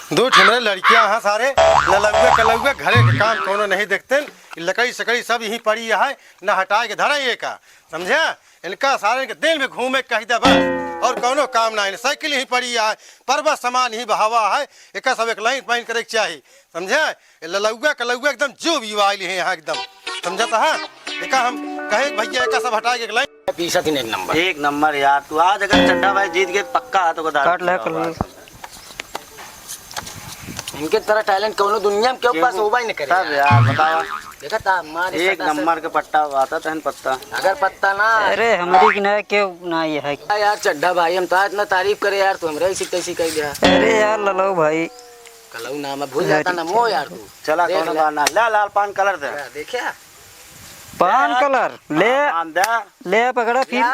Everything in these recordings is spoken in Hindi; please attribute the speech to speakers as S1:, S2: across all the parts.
S1: दो ठेमरे लड़कियां हैं सारे ललुए कलुए घरे के काम कोनो नहीं देखते। लकड़ी सकड़ी सब यहीं पड़ी है, न हटा के धरा ये का समझा। इनका सारे के दिल में घूमे कही दे बस, और कोनो काम ना। साइकिल ही पड़ी है, पर्वत सामान ही बहावा है। एक सब एक लाइन पाइन करे चाहिए समझा। ललुआ कलुआ एकदम जो भी आयल है यहाँ एकदम समझता है। एक हम कहे भैया एक सब हटा के एक लाइन
S2: पीसा तीन एक नंबर यार। तू आज अगर चड्डा भाई जीत गए पक्का हाथों को
S3: काट ले
S2: इनके तरह टैलेंट कौनो दुनिया में क्यों पास होगा ही नहीं करे सब यार। बताओ देखा था मार एक नंबर का पट्टा आता था पत्ता अगर पत्ता ना।
S3: अरे हमारी की ना क्यों ना ये है
S2: यार चड्डा भाई हम तो इतना तारीफ करे यार, तू हमरे इसी तैसी कह दिया।
S3: अरे यार ललो भाई
S2: कलऊ नाम भूल जाता ना मो यार। तू चला कौन बाना लाल लाल पान कलर दे देखिया
S3: पान कलर ले पकड़ा फिर।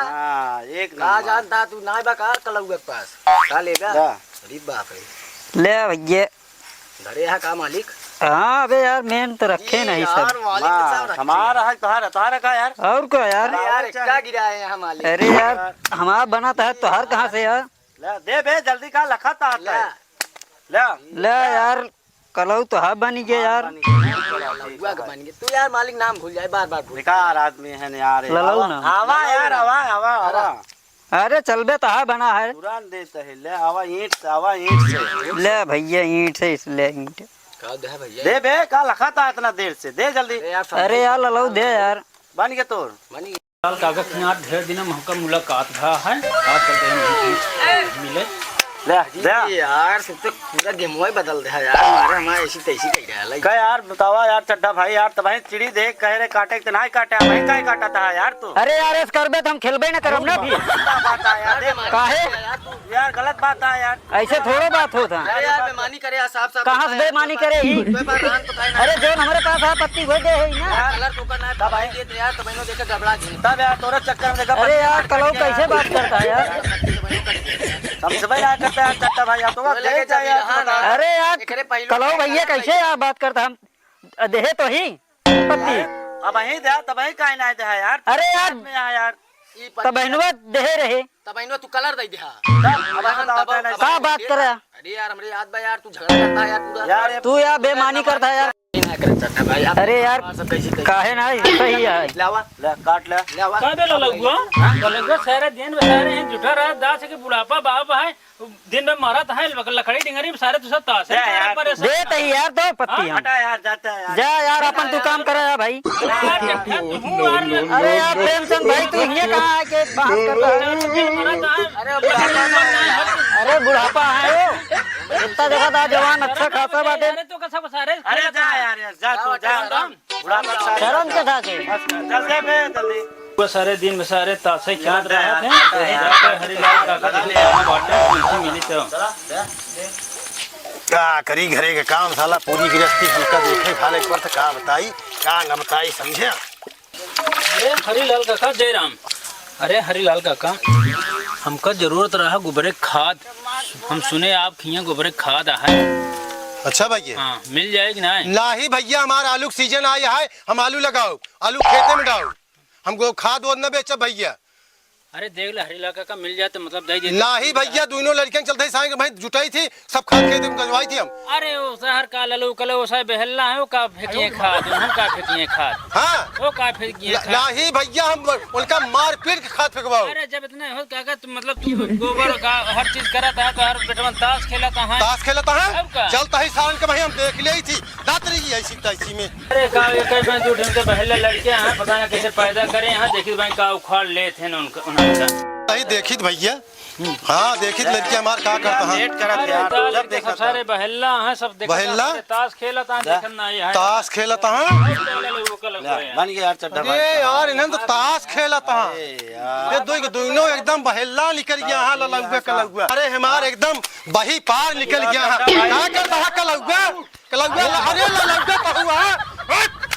S2: एक ना जानता तू ना बकार कलऊ के पास का लेगा। अरे बाप रे ले
S3: भैया
S2: घरे है का मालिक।
S3: हाँ अबे यार मेन तो रखे नहीं सब
S2: हमारा है तुम्हारा का यार।
S3: और क्या यार
S2: यार क्या गिरा है यहाँ मालिक।
S3: अरे यार हमारा बना था तो हर कहाँ से यार
S2: दे बे जल्दी का लखा था
S3: ले यार कलऊ तो हाँ बनी गया यार।
S2: तू यार मालिक नाम भूल जाए बार बार बेकार आदमी है यार।
S3: ललऊ ना
S2: आवा यार आवा
S3: अरे चलबे तो हाँ बना है
S2: पुरान देता है ले आवा ईंट से
S3: ले भैया ईंट से इसलिए ईंट
S2: दे बे का लखा था इतना देर से दे जल्दी।
S3: अरे यार ललऊ दे यार
S2: बन गया तोर बन गया।
S4: कागज के यहाँ ढेर दिन हमका मुलाकात भा है आज करते हैं मिले
S2: ले यार सब तो पूरा गेम ही बदल दे यार। हमारे हमारे ऐसी तैसी कह रहा है क्या यार। बतावा यार चड्डा भाई यार तो भाई चिड़ी देख कह रहे काटे तो नहीं काटे भाई का काटा था यार तू।
S3: अरे यार इस करबे तो हम खेलबे ना करब ना
S2: बात है यार
S3: काहे
S2: यार गलत बात है यार।
S3: ऐसे थोड़ो बात होता
S2: यार बेईमानी करे साफ साफ
S3: कहाँ से बेईमानी करे ही। अरे जो हमारे पास है पत्ती वो दे ही ना
S2: कलर तो करना है तब आई दे यार तो मैंने देखा घबरा गई तब यार तोरा चक्कर में देखा।
S3: अरे यार कलऊ कैसे बात करता है यार
S2: हमसे भाई यार करता है चट्टा भाई तो लेके जाए यार।
S3: अरे यार कलऊ भैया कैसे यार बात करता हम देहे तो ही पत्ती
S2: अब वही दे तब वही काहे ना दे यार।
S3: अरे यार
S2: में यार
S3: तब बहनवा देहे रहे
S2: तब बहनवा तू कलर दे दे
S3: का बात कर।
S2: अरे यार हमरे याद बा यार तू झगड़ा करता है यार पूरा यार
S3: तू यार बेईमानी करता है यार। अरे यार काहे ना सही है
S2: लावा ले काट ले लावा
S4: का दे लगुआ लगुआ सारे दिन सारे हैं जुटा रहा दास के बुढ़ापा बाप है दिन में मारा था लकड़ी डिंगरी सारे तो सब तास है
S3: दे तही यार तो पत्ती
S2: हटा यार जाता है यार
S3: जा यार अपन तू काम करे यार भाई। अरे यार प्रेमचंद भाई तू ये कहाँ है के बात करता है। अरे बुढ़ापा है इतना देखा था जवान अच्छा खासा बाटे
S4: तो कसा सारे
S2: अरे जा यार जा तू जा बुढ़ापा
S3: शर्म के था के
S2: चल दे बे जल्दी
S4: वो सारे दिन में सारे तासे खेल रहे थे हरिलाल काका मिली तो
S1: क्या करी घरे के काम साला पूरी गृहस्थी हमका देखे खाले पर तो का बताई का न बताई समझे।
S4: अरे हरिलाल काका जय राम। अरे हरिलाल काका हमका जरूरत रहा गोबरे खाद। हम सुने आप खिया गोबरे खाद है।
S1: अच्छा भैया
S4: हाँ मिल जाएगी ना।
S1: नहीं भैया हमारा आलू का सीजन आया है, हम आलू लगाओ आलू खेते में डालो हमको खाद वो न बेचा भैया।
S4: अरे देख ले हरिलाल काका मिल जाए तो मतलब दे दे।
S1: नहीं भैया दोनों लड़कियां चलते साइकिल भाई जुटाई थी सब खाद खेत में गजवाई थी हम।
S4: अरे वो शहर का ललू कलो वो सब बहल्ला है वो का फेंकिए खाद हम का फेंकिए खाद।
S1: हाँ
S4: वो का फेंकिए खाद।
S1: नहीं भैया हम उनका मार पीट के खाद फेंकवाओ।
S4: अरे जब इतने हो काका तुम मतलब गोबर का हर चीज कराता है तो हर बेटवा ताश खेलता है।
S1: ताश खेलता है
S4: अब का?
S1: चलता है सारण के भाई हम देख ली थी दात रही ऐसी तैसी में।
S4: अरे का ये कई बार जो ढंग से बहल्ले लड़कियां हैं पता ना कैसे पैदा करे हैं देखिए भाई का उखाड़ लेते हैं उनका
S1: नहीं देखित भैया हाँ देखित लड़कियां हमार का करता है
S2: लेट करत यार जब
S4: देखा सारे बहल्ला हैं सब देखा
S1: बहल्ला?
S4: ताश खेलता है देखना ये है
S1: ताश खेलता है।
S2: बन गया यार चड्डा भाई।
S1: अरे यार इन्हें तो ताश खेलता है ये दोनों एकदम बहेला निकल गया है ललुआ कलुआ। अरे हमार एकदम बही पार निकल गया है क्या करता है कलुआ कलुआ। अरे ललुआ पहुआ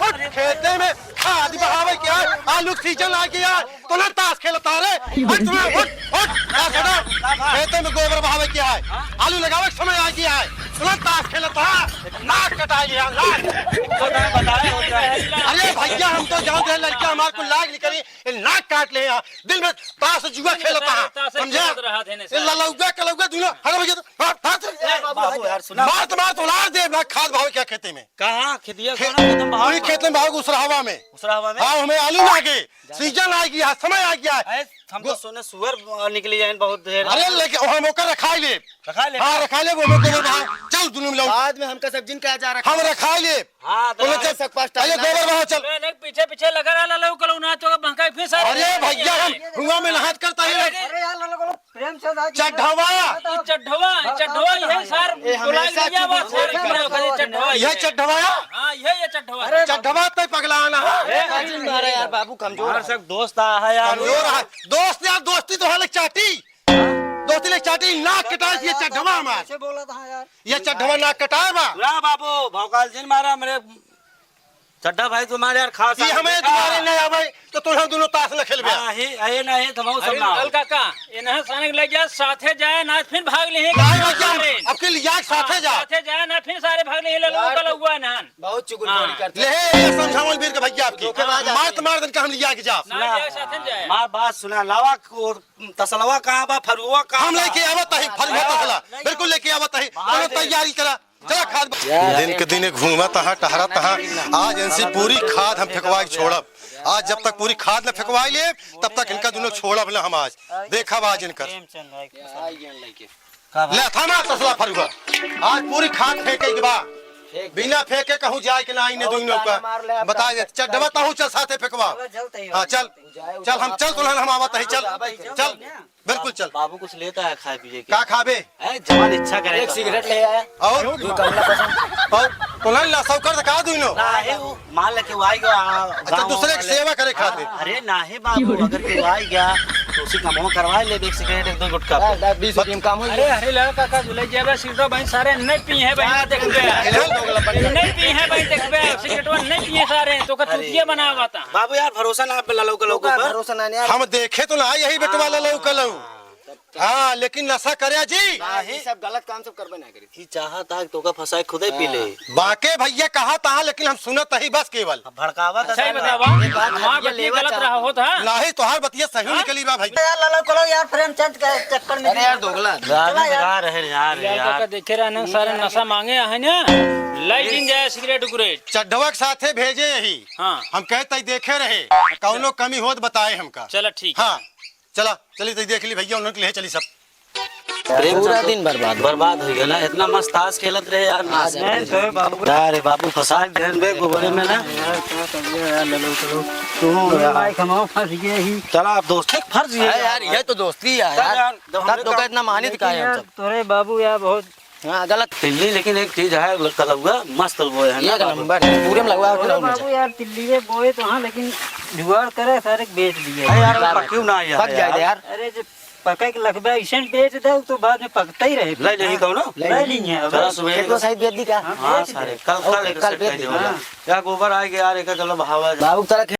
S1: खेते में खाद बहावे क्या आलू सीजन आ गया तो ना ताश खेलता रे खेते में गोबर बहावे क्या है आलू लगावे समय आ गया है तो ना ताश खेलता है नाक कटा गया नाक। अरे भाई भैया हम तो जानते हैं लड़का हमारे को लाग निकली ये नाक काट ले यहाँ दिन में ताश जुआ खेलता है समझा ये ललौगा कलौगा दूल्हा हर भैया
S2: बाबू यार सुना
S1: मार उलार दे ना खाद भाव क्या खेते में
S2: कहाँ खेतिया
S1: वही खेत में भाव उसरावा में हाँ हमें आलू लागे सीजन आ गया समय आ गया है
S2: हम तो सुने सुअर निकली जाए बहुत ढेर।
S1: अरे लेके हम होकर रखा ले हाँ रखा ले वो गोबर बहा चल दोनों मिलाओ
S2: बाद में हमका सब्जी कहा जा रहा
S1: हम रखा ले
S2: हाँ तो
S1: पहले गोबर बहा चल
S4: पीछे पीछे लगा रहा ललो कलो ना तो बंका फिर सारे
S1: अरे भैया हम हुआ में नहात करता है
S3: अरे यार लोग प्रेम से
S1: चढ़वा
S4: चढ़वा ये सर बुला लिया वो चढ़वा
S1: यह चढ़वाया
S4: हां ये चढ़वा
S1: चढ़वा तो पगलाना
S2: अरे यार बाबू कमजोर सब दोस्त है यार
S1: कमजोर है दोस्त यार दोस्ती तो है चाटी दोस्ती ले चाटी नाक कटाए ये चढ़वा हमार
S3: कैसे बोला था यार
S1: ये चढ़वा नाक कटाए बा
S2: बाबू भौकाल जी मारा मेरे चड्ढा भाई तुम्हारे यार खास
S1: ये हमें तुम्हारे नहीं आवे तो तुम हम दोनों ताश न खेलबे
S2: नहीं नहीं तुम सब ना
S4: अरे काका इन्हें साने लग गया साथे जाए ना फिर भाग ले
S1: अब के लिया साथे जा
S4: साथे जाए ना फिर सारे भाग ले ललो कल हुआ ना
S2: बहुत चुगलखोरी करते
S1: ले समझावल वीर के भैया आपकी मार दिन का हम लिया के जा
S4: ना साथे जाए
S2: मार बात सुना लावा तसलवा कहां बा फरुआ कहां
S1: हम लेके आवत है फरुआ तसला बिल्कुल लेके आवत है तुम तैयारी करा चला खाद दिन के दिन घूमत है टहरत है आज इनसे पूरी खाद हम फेंकवा के छोड़ब आज जब तक पूरी खाद न फेंकवाई ले तब तक इनका दोनों छोड़ब ना हम आज देखब आज इनकर ले थामा तसला फरुआ आज पूरी खाद फेंके के बाद बिना फेंके कहूँ जाए कि नहीं ने दोनों का बता दे चल डबता हूँ चल साथे फेंकवा हाँ चल चल हम चल तुलहन हम आवत है चल चल बिल्कुल चल
S2: बाबू कुछ लेता है खाए पीए
S1: का खाबे
S2: जवान इच्छा करे एक सिगरेट ले आया
S1: और तुलहन ला सौकर का दोनों
S2: मान ले के आई गया
S1: अच्छा दूसरे की सेवा करे खाते
S2: अरे नाही बाबू अगर के आई गया तो उसी का मुंह करवा ले एक सिगरेट एक दो गुटखा 20 रुपए में काम हो
S4: अरे हरे लाल काका जुले जेबा सिगरेट भाई सारे नहीं पी है भाई देखबे नहीं पी है भाई देखबे सिगरेट नहीं पिए सारे तो का चुतिया बनावा था
S2: बाबू यार भरोसा ना पे ललो के लोगों पर भरोसा ना
S1: हम देखे तो ना यही बेटवा ललो कलो हाँ लेकिन नशा करे जी
S2: नहीं सब गलत काम सब करबे ना करी चाहता तो का फसाए खुदे पी ले
S1: बाके भैया कहा था लेकिन हम सुनत ही बस केवल
S2: भड़कावा
S4: सही बतावा मां बतिया गलत रहा होता
S1: नहीं तो हर बतिया सही निकली बा भाई
S3: यार ललो करो यार प्रेमचंद के चक्कर में
S2: अरे यार दोगला लगा रहे यार
S4: काका देखे रहने सारे नशा मांगे है ना लाइटिंग जाए सिगरेट उगरेट
S1: चड्ढवा के साथे भेजे यही
S4: हाँ
S1: हम कहते देखे रहे कौनो कमी होत बताए हमका
S4: चलो ठीक
S1: हाँ चला चली तो देख ली भैया उन्होंने ले चली सब
S2: पूरा दिन बर्बाद हो गया इतना मस्त ताश खेलत रहे यार अरे बाबू फंसा देन बे गोबरे में ना
S3: भाई कमाओ फंस गए ही
S2: चला आप दोस्त फर्ज है यार ये तो दोस्ती है यार तब तो इतना मानित का है हम सब
S3: तोरे बाबू यार बहुत
S2: हां गलत तिल्ली लेकिन एक चीज है कलौगा मस्त वो है ना नंबर पूरे में लगवा के
S3: बाबू यार तिल्ली बोए तो हाँ लेकिन जुगाड़ करे सारे बेच दिए
S2: यार पक्क्यू ना यार पक जाए यार
S3: अरे जब पके के लगभग ऐसे बेच दे तो बाद में पकता ही रहे
S2: ले नहीं कहो ना
S3: ले ली है
S2: चलो सुबह
S3: तो सही बेच दी का
S2: हां सारे कल बेच दी यार गोबर आ गया यार एक चलो भावा
S3: बाबू तरह